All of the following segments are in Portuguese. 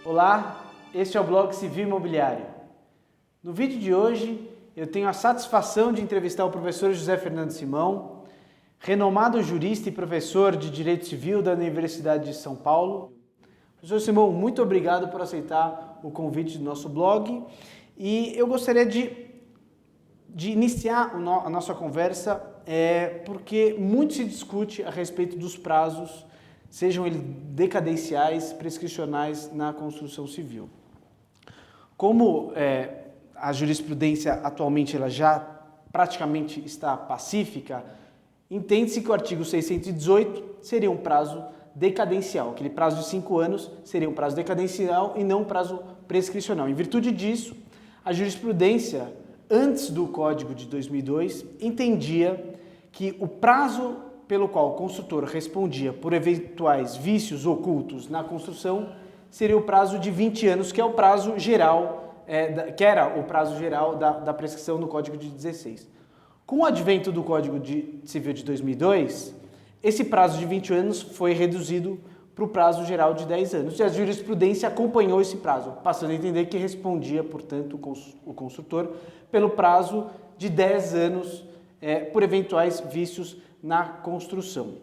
Olá, este é o blog Civil Imobiliário. No vídeo de hoje eu tenho a satisfação de entrevistar o professor José Fernando Simão, renomado jurista e professor de Direito Civil da Universidade de São Paulo. Professor Simão, muito obrigado por aceitar o convite do nosso blog e eu gostaria de iniciar a nossa conversa porque muito se discute a respeito dos prazos, sejam eles decadenciais, prescricionais na construção civil. Como a jurisprudência atualmente ela já praticamente está pacífica, entende-se que o artigo 618 seria um prazo decadencial, aquele prazo de 5 anos seria um prazo decadencial e não um prazo prescricional. Em virtude disso, a jurisprudência, antes do Código de 2002, entendia que o prazo pelo qual o construtor respondia por eventuais vícios ocultos na construção seria o prazo de 20 anos, que é o prazo geral, que era o prazo geral da prescrição no Código de 16. Com o advento do Código Civil de 2002, esse prazo de 20 anos foi reduzido para o prazo geral de 10 anos. E a jurisprudência acompanhou esse prazo, passando a entender que respondia, portanto, o construtor pelo prazo de 10 anos por eventuais vícios na construção.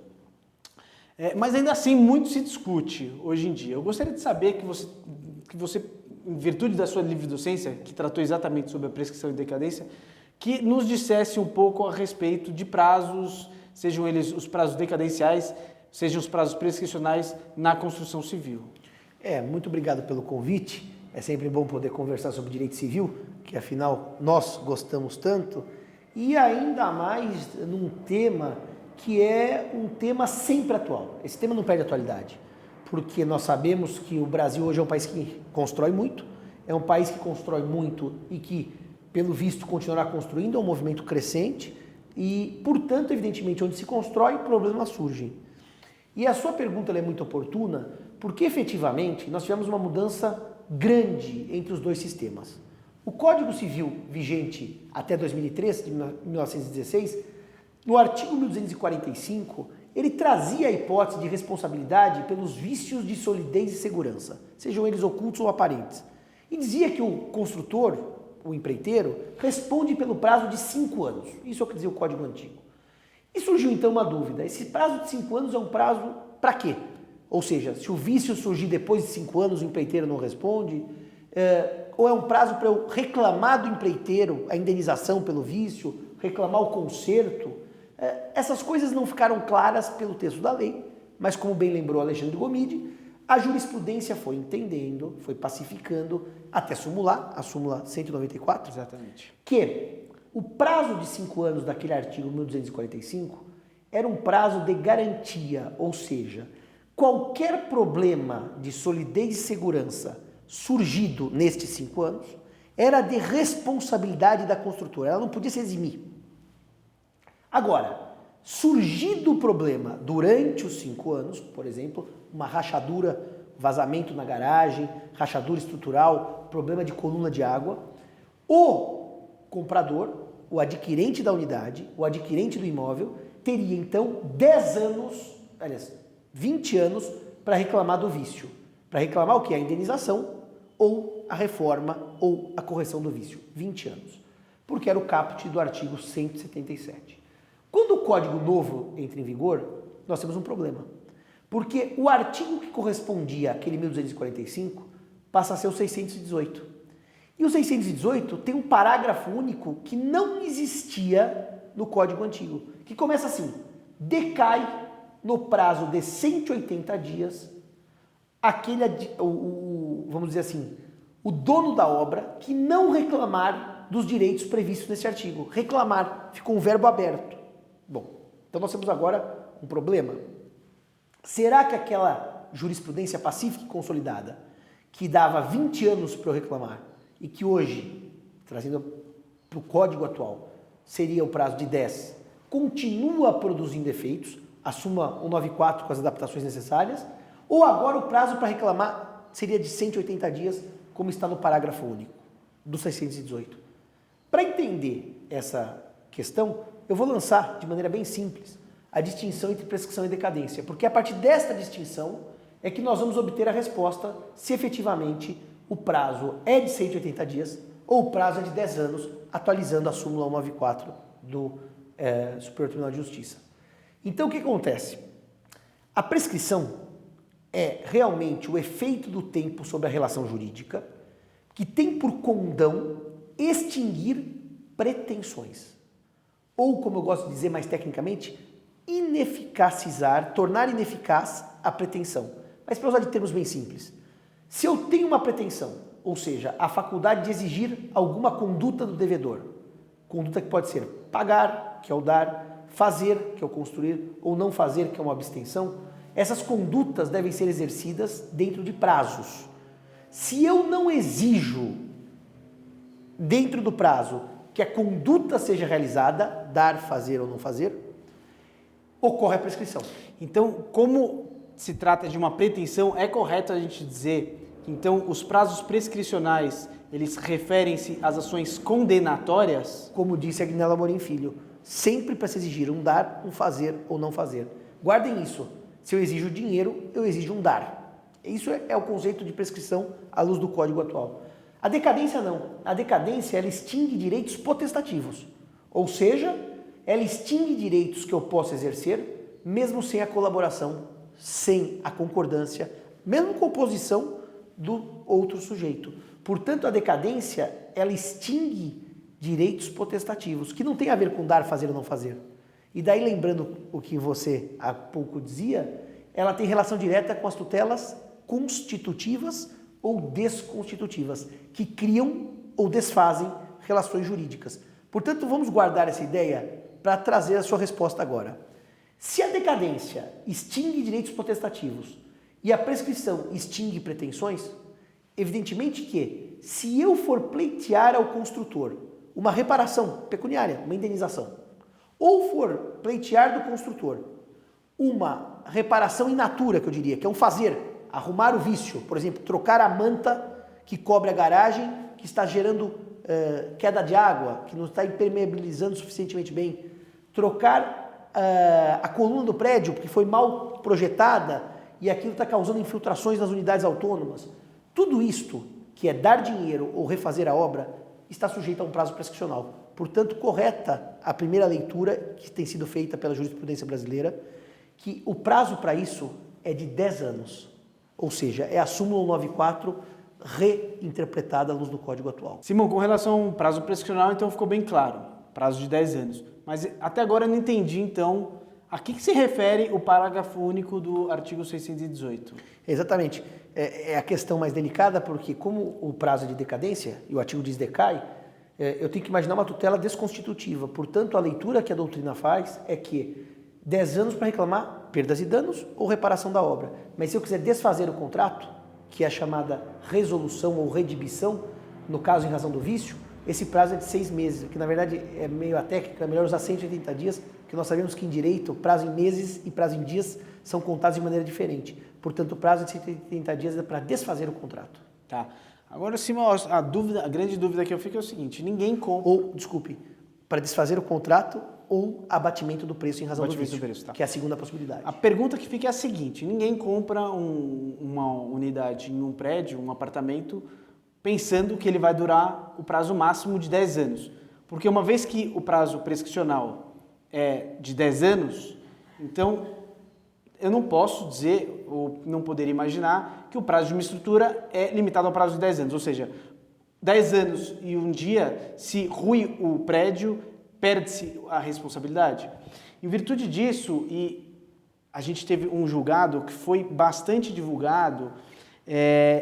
Mas ainda assim, muito se discute hoje em dia. Eu gostaria de saber que você, em virtude da sua livre docência, que tratou exatamente sobre a prescrição e decadência, que nos dissesse um pouco a respeito de prazos, sejam eles os prazos decadenciais, sejam os prazos prescricionais na construção civil. Muito obrigado pelo convite. É sempre bom poder conversar sobre direito civil, que afinal nós gostamos tanto, e ainda mais num tema que é um tema sempre atual. Esse tema não perde atualidade, porque nós sabemos que o Brasil hoje é um país que constrói muito, é um país que constrói muito e que, pelo visto, continuará construindo, é um movimento crescente e, portanto, evidentemente, onde se constrói, problemas surgem. E a sua pergunta é muito oportuna, porque efetivamente nós tivemos uma mudança grande entre os dois sistemas. O Código Civil vigente até 2003, de 1916, no artigo 1245, ele trazia a hipótese de responsabilidade pelos vícios de solidez e segurança, sejam eles ocultos ou aparentes. E dizia que o construtor, o empreiteiro, responde pelo prazo de 5 anos. Isso é o que dizia o Código Antigo. E surgiu então uma dúvida, esse prazo de 5 anos é um prazo para quê? Ou seja, se o vício surgir depois de 5 anos, o empreiteiro não responde, ou é um prazo para eu reclamar do empreiteiro a indenização pelo vício, reclamar o conserto? Essas coisas não ficaram claras pelo texto da lei, mas como bem lembrou Alexandre Gomide, a jurisprudência foi entendendo, foi pacificando, até sumular, a súmula 194, Exatamente. Que o prazo de 5 anos daquele artigo 1245 era um prazo de garantia, ou seja, qualquer problema de solidez e segurança surgido nestes 5 anos era de responsabilidade da construtora, ela não podia se eximir. Agora, surgido o problema durante os 5 anos, por exemplo, uma rachadura, vazamento na garagem, rachadura estrutural, problema de coluna de água, o comprador, o adquirente da unidade, o adquirente do imóvel, teria então 10 anos, aliás, 20 anos para reclamar do vício. Para reclamar o que? A indenização ou a reforma ou a correção do vício. 20 anos. Porque era o caput do artigo 177. Quando o Código Novo entra em vigor, nós temos um problema. Porque o artigo que correspondia àquele 1245 passa a ser o 618. E o 618 tem um parágrafo único que não existia no Código Antigo, que começa assim: decai no prazo de 180 dias vamos dizer assim, o dono da obra que não reclamar dos direitos previstos nesse artigo. Reclamar, ficou um verbo aberto. Bom, então nós temos agora um problema. Será que aquela jurisprudência pacífica e consolidada, que dava 20 anos para eu reclamar, e que hoje, trazendo para o código atual, seria o prazo de 10, continua produzindo efeitos, a súmula 194 com as adaptações necessárias, ou agora o prazo para reclamar seria de 180 dias, como está no parágrafo único do 618. Para entender essa questão, eu vou lançar de maneira bem simples a distinção entre prescrição e decadência, porque a partir desta distinção é que nós vamos obter a resposta se efetivamente o prazo é de 180 dias ou o prazo é de 10 anos, atualizando a súmula 194 do Superior Tribunal de Justiça. Então, o que acontece? A prescrição é realmente o efeito do tempo sobre a relação jurídica que tem por condão extinguir pretensões. Ou, como eu gosto de dizer mais tecnicamente, ineficacizar, tornar ineficaz a pretensão. Mas para usar de termos bem simples, se eu tenho uma pretensão, ou seja, a faculdade de exigir alguma conduta do devedor, conduta que pode ser pagar, que é o dar, fazer, que é o construir, ou não fazer, que é uma abstenção, essas condutas devem ser exercidas dentro de prazos. Se eu não exijo, dentro do prazo, que a conduta seja realizada, dar, fazer ou não fazer, ocorre a prescrição. Então, como se trata de uma pretensão, é correto a gente dizer que, então, os prazos prescricionais, eles referem-se às ações condenatórias? Como disse Agnella Amorim Filho, sempre para se exigir um dar, um fazer ou não fazer. Guardem isso. Se eu exijo dinheiro, eu exijo um dar. Isso é o conceito de prescrição à luz do Código atual. A decadência não. A decadência, ela extingue direitos potestativos. Ou seja, ela extingue direitos que eu posso exercer, mesmo sem a colaboração, sem a concordância, mesmo com oposição do outro sujeito. Portanto, a decadência, ela extingue direitos potestativos, que não tem a ver com dar, fazer ou não fazer. E daí, lembrando o que você há pouco dizia, ela tem relação direta com as tutelas constitutivas ou desconstitutivas, que criam ou desfazem relações jurídicas. Portanto, vamos guardar essa ideia para trazer a sua resposta agora. Se a decadência extingue direitos potestativos e a prescrição extingue pretensões, evidentemente que, se eu for pleitear ao construtor uma reparação pecuniária, uma indenização, ou for pleitear do construtor uma reparação in natura, que eu diria, que é um fazer, arrumar o vício, por exemplo, trocar a manta que cobre a garagem, que está gerando queda de água, que não está impermeabilizando suficientemente bem, trocar a coluna do prédio, porque foi mal projetada e aquilo está causando infiltrações nas unidades autônomas. Tudo isto, que é dar dinheiro ou refazer a obra, está sujeito a um prazo prescricional. Portanto, correta a primeira leitura que tem sido feita pela jurisprudência brasileira, que o prazo para isso é de 10 anos. Ou seja, é a súmula 194 reinterpretada à luz do Código atual. Simão, com relação ao prazo prescricional, então ficou bem claro, prazo de 10 anos. Mas até agora eu não entendi, então, a que se refere o parágrafo único do artigo 618? Exatamente. É a questão mais delicada, porque como o prazo é de decadência, e o artigo diz decai, eu tenho que imaginar uma tutela desconstitutiva. Portanto, a leitura que a doutrina faz é que 10 anos para reclamar perdas e danos ou reparação da obra. Mas se eu quiser desfazer o contrato, que é a chamada resolução ou redibição, no caso em razão do vício, esse prazo é de 6 meses, que na verdade é meio a técnica, é melhor usar 180 dias, porque nós sabemos que em direito, prazo em meses e prazo em dias são contados de maneira diferente. Portanto, o prazo de 180 dias é para desfazer o contrato. Tá. Agora, Simão, a grande dúvida que eu fico é o seguinte, ninguém compra... Ou, desculpe, para desfazer o contrato ou abatimento do preço em razão do vício, preço, tá. Que é a segunda possibilidade. A pergunta que fica é a seguinte, ninguém compra uma unidade em um prédio, um apartamento, pensando que ele vai durar o prazo máximo de 10 anos. Porque uma vez que o prazo prescricional é de 10 anos, então eu não posso dizer, ou não poderia imaginar, que o prazo de uma estrutura é limitado ao prazo de 10 anos. Ou seja, 10 anos e um dia, se rui o prédio, perde-se a responsabilidade. Em virtude disso, e a gente teve um julgado que foi bastante divulgado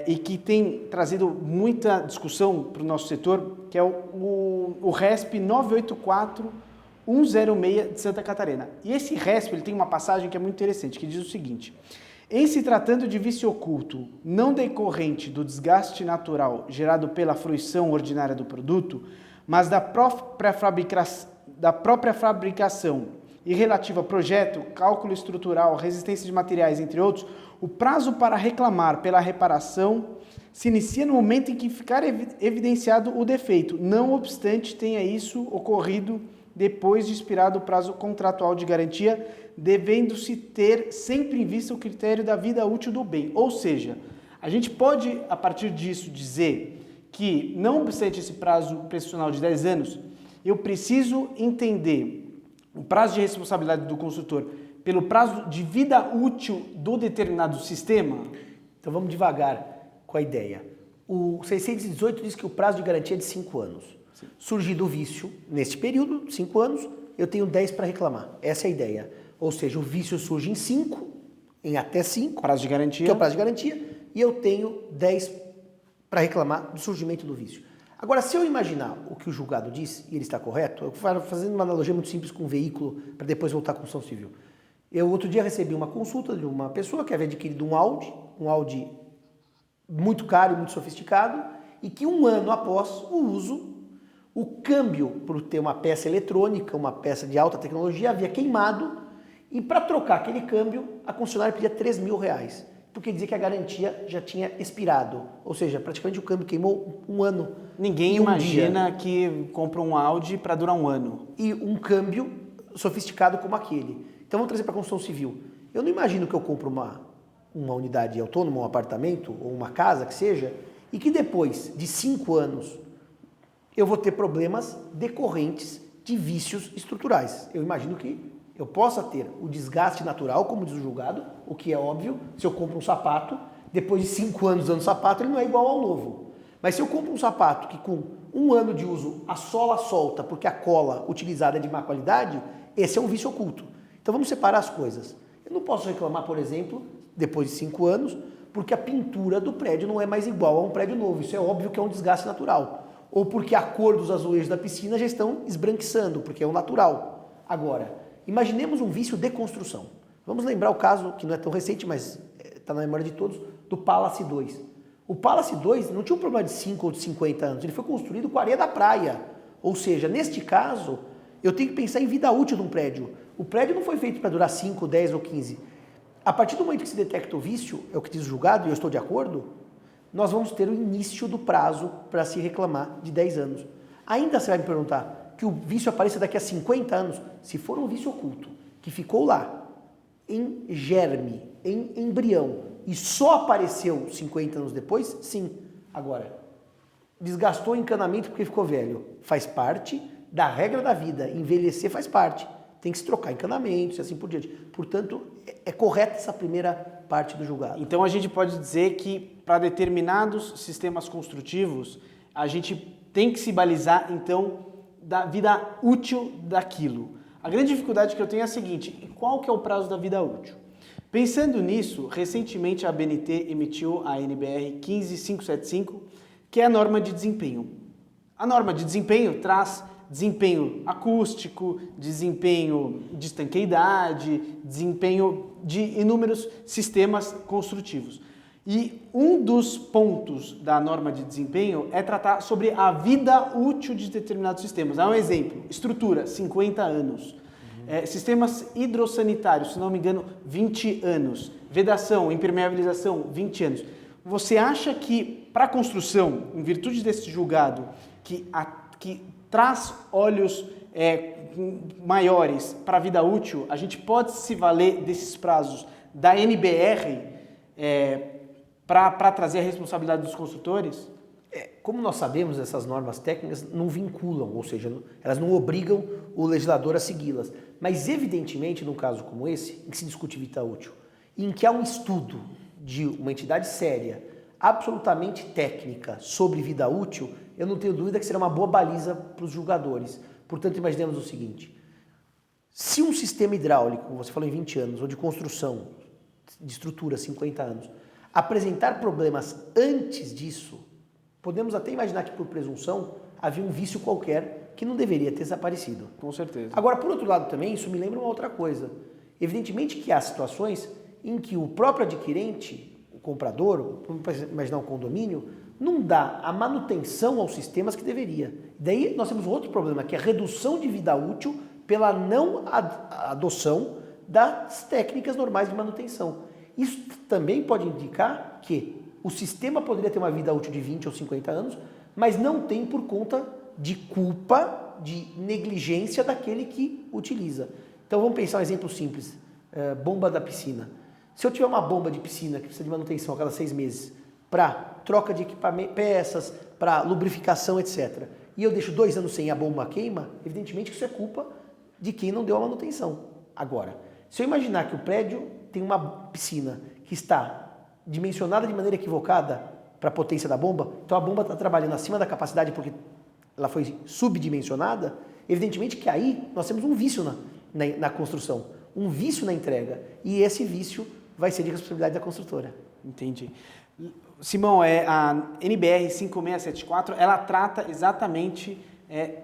e que tem trazido muita discussão para o nosso setor, que é o RESP 984-106 de Santa Catarina. E esse RESP ele tem uma passagem que é muito interessante, que diz o seguinte: em se tratando de vício oculto não decorrente do desgaste natural gerado pela fruição ordinária do produto, mas da própria fabricação e relativo a projeto, cálculo estrutural, resistência de materiais, entre outros, o prazo para reclamar pela reparação se inicia no momento em que ficar evidenciado o defeito, não obstante tenha isso ocorrido depois de expirado o prazo contratual de garantia, devendo-se ter sempre em vista o critério da vida útil do bem. Ou seja, a gente pode, a partir disso, dizer que, não obstante esse prazo prescricional de 10 anos, eu preciso entender o prazo de responsabilidade do construtor pelo prazo de vida útil do determinado sistema? Então vamos devagar com a ideia. O 618 diz que o prazo de garantia é de 5 anos. Sim. Surgido o vício, neste período, 5 anos, eu tenho 10 para reclamar. Essa é a ideia. Ou seja, o vício surge em 5, em até 5. Prazo de garantia. Que é o prazo de garantia. E eu tenho 10 para reclamar do surgimento do vício. Agora, se eu imaginar o que o julgado diz, e ele está correto, eu vou fazendo uma analogia muito simples com um veículo, para depois voltar à construção civil. Eu, outro dia, recebi uma consulta de uma pessoa que havia adquirido um Audi muito caro e muito sofisticado, e que um ano após o uso, o câmbio, por ter uma peça eletrônica, uma peça de alta tecnologia, havia queimado, e para trocar aquele câmbio, a concessionária pedia R$3.000, porque dizia que a garantia já tinha expirado. Ou seja, praticamente o câmbio queimou um ano. Ninguém imagina que compra um Audi para durar um ano. E um câmbio sofisticado como aquele. Então vamos trazer para a construção civil. Eu não imagino que eu compro uma unidade autônoma, um apartamento ou uma casa que seja, e que depois de 5 anos eu vou ter problemas decorrentes de vícios estruturais. Eu imagino que eu possa ter o desgaste natural, como diz o julgado, o que é óbvio. Se eu compro um sapato, depois de 5 anos usando sapato, ele não é igual ao novo. Mas se eu compro um sapato que com 1 ano de uso a sola solta, porque a cola utilizada é de má qualidade, esse é um vício oculto. Então vamos separar as coisas. Eu não posso reclamar, por exemplo, depois de 5 anos, porque a pintura do prédio não é mais igual a um prédio novo. Isso é óbvio que é um desgaste natural. Ou porque a cor dos azulejos da piscina já estão esbranquiçando, porque é o natural. Agora, imaginemos um vício de construção. Vamos lembrar o caso, que não é tão recente, mas está na memória de todos, do Palace 2. O Palace 2 não tinha um problema de 5 ou de 50 anos, ele foi construído com areia da praia. Ou seja, neste caso, eu tenho que pensar em vida útil de um prédio. O prédio não foi feito para durar 5, 10 ou 15. A partir do momento que se detecta o vício, é o que diz o julgado, e eu estou de acordo, nós vamos ter o início do prazo para se reclamar de 10 anos. Ainda você vai me perguntar que o vício apareça daqui a 50 anos. Se for um vício oculto, que ficou lá, em germe, em embrião, e só apareceu 50 anos depois, sim. Agora, desgastou o encanamento porque ficou velho. Faz parte da regra da vida. Envelhecer faz parte. Tem que se trocar encanamentos e assim por diante. Portanto, é correta essa primeira parte do julgado. Então a gente pode dizer que para determinados sistemas construtivos, a gente tem que se balizar, então, da vida útil daquilo. A grande dificuldade que eu tenho é a seguinte: qual que é o prazo da vida útil? Pensando nisso, recentemente a ABNT emitiu a NBR 15575, que é a norma de desempenho. A norma de desempenho traz desempenho acústico, desempenho de estanqueidade, desempenho de inúmeros sistemas construtivos. E um dos pontos da norma de desempenho é tratar sobre a vida útil de determinados sistemas. Há um exemplo: estrutura, 50 anos. Sistemas hidrossanitários, se não me engano, 20 anos. Vedação, impermeabilização, 20 anos. Você acha que, para a construção, em virtude desse julgado, que traz olhos maiores para a vida útil, a gente pode se valer desses prazos da NBR para trazer a responsabilidade dos construtores? Como nós sabemos, essas normas técnicas não vinculam, ou seja, elas não obrigam o legislador a segui-las. Mas, evidentemente, num caso como esse, em que se discute vida útil, em que há um estudo de uma entidade séria, absolutamente técnica, sobre vida útil, eu não tenho dúvida que será uma boa baliza para os julgadores. Portanto, imaginemos o seguinte: se um sistema hidráulico, como você falou, em 20 anos, ou de construção, de estrutura, 50 anos, apresentar problemas antes disso, podemos até imaginar que, por presunção, havia um vício qualquer que não deveria ter desaparecido. Com certeza. Agora, por outro lado também, isso me lembra uma outra coisa. Evidentemente que há situações em que o próprio adquirente, o comprador, vamos imaginar um condomínio, não dá a manutenção aos sistemas que deveria. Daí nós temos outro problema, que é a redução de vida útil pela não adoção das técnicas normais de manutenção. Isso também pode indicar que o sistema poderia ter uma vida útil de 20 ou 50 anos, mas não tem por conta de culpa de negligência daquele que utiliza. Então vamos pensar um exemplo simples, bomba da piscina. Se eu tiver uma bomba de piscina que precisa de manutenção a cada 6 meses, para troca de equipamento, peças, para lubrificação, etc., e eu deixo 2 anos sem a bomba queima, evidentemente que isso é culpa de quem não deu a manutenção. Agora, se eu imaginar que o prédio tem uma piscina que está dimensionada de maneira equivocada para a potência da bomba, então a bomba está trabalhando acima da capacidade porque ela foi subdimensionada, evidentemente que aí nós temos um vício na construção, um vício na entrega, e esse vício vai ser de responsabilidade da construtora. Entendi. Simão, a NBR 5674, ela trata exatamente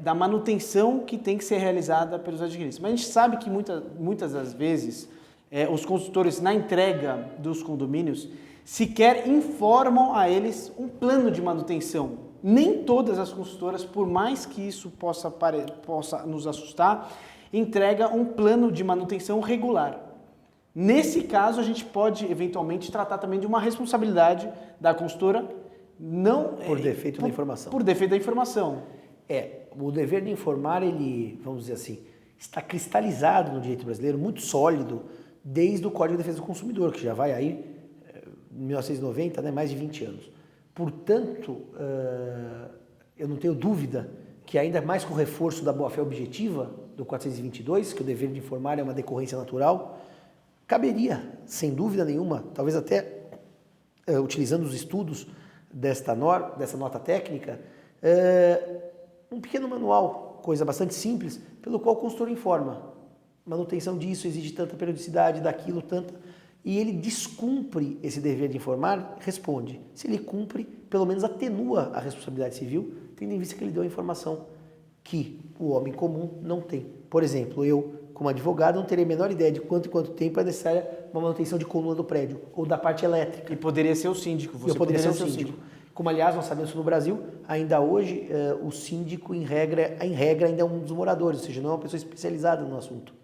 da manutenção que tem que ser realizada pelos adquiristas. Mas a gente sabe que muitas das vezes os construtores, na entrega dos condomínios, sequer informam a eles um plano de manutenção. Nem todas as construtoras, por mais que isso possa nos assustar, entrega um plano de manutenção regular. Nesse caso, a gente pode eventualmente tratar também de uma responsabilidade da construtora, não por defeito da informação. Por defeito da informação. O dever de informar, ele, vamos dizer assim, está cristalizado no direito brasileiro, muito sólido, desde o Código de Defesa do Consumidor, que já vai aí, em 1990, né, mais de 20 anos. Portanto, eu não tenho dúvida que ainda mais com o reforço da boa-fé objetiva do 422, que o dever de informar é uma decorrência natural, caberia, sem dúvida nenhuma, talvez até utilizando os estudos dessa nota técnica, um pequeno manual, coisa bastante simples, pelo qual o consultor informa. Manutenção disso exige tanta periodicidade, daquilo, tanta... E ele descumpre esse dever de informar, responde. Se ele cumpre, pelo menos atenua a responsabilidade civil, tendo em vista que ele deu a informação que o homem comum não tem. Por exemplo, eu, como advogado, não terei a menor ideia de quanto e quanto tempo é necessária uma manutenção de coluna do prédio ou da parte elétrica. E poderia ser o síndico. Eu poderia ser o síndico. Como, aliás, nós sabemos que no Brasil, ainda hoje, o síndico, em regra, ainda é um dos moradores, ou seja, não é uma pessoa especializada no assunto.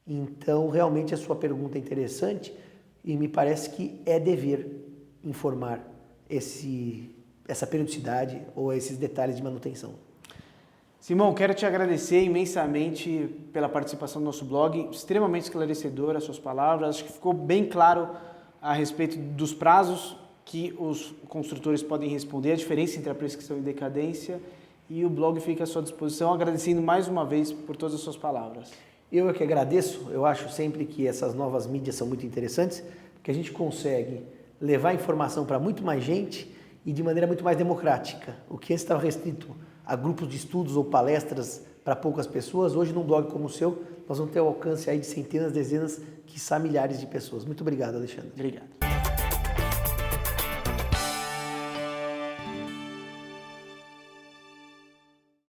Então, realmente, a sua pergunta é interessante e me parece que é dever informar essa periodicidade ou esses detalhes de manutenção. Simão, quero te agradecer imensamente pela participação no nosso blog, extremamente esclarecedora as suas palavras, acho que ficou bem claro a respeito dos prazos que os construtores podem responder, a diferença entre a prescrição e decadência, e o blog fica à sua disposição, agradecendo mais uma vez por todas as suas palavras. Eu é que agradeço, eu acho sempre que essas novas mídias são muito interessantes, porque a gente consegue levar informação para muito mais gente e de maneira muito mais democrática. O que antes estava restrito a grupos de estudos ou palestras para poucas pessoas, hoje num blog como o seu, nós vamos ter o alcance aí de centenas, dezenas, quiçá milhares de pessoas. Muito obrigado, Alexandre. Obrigado.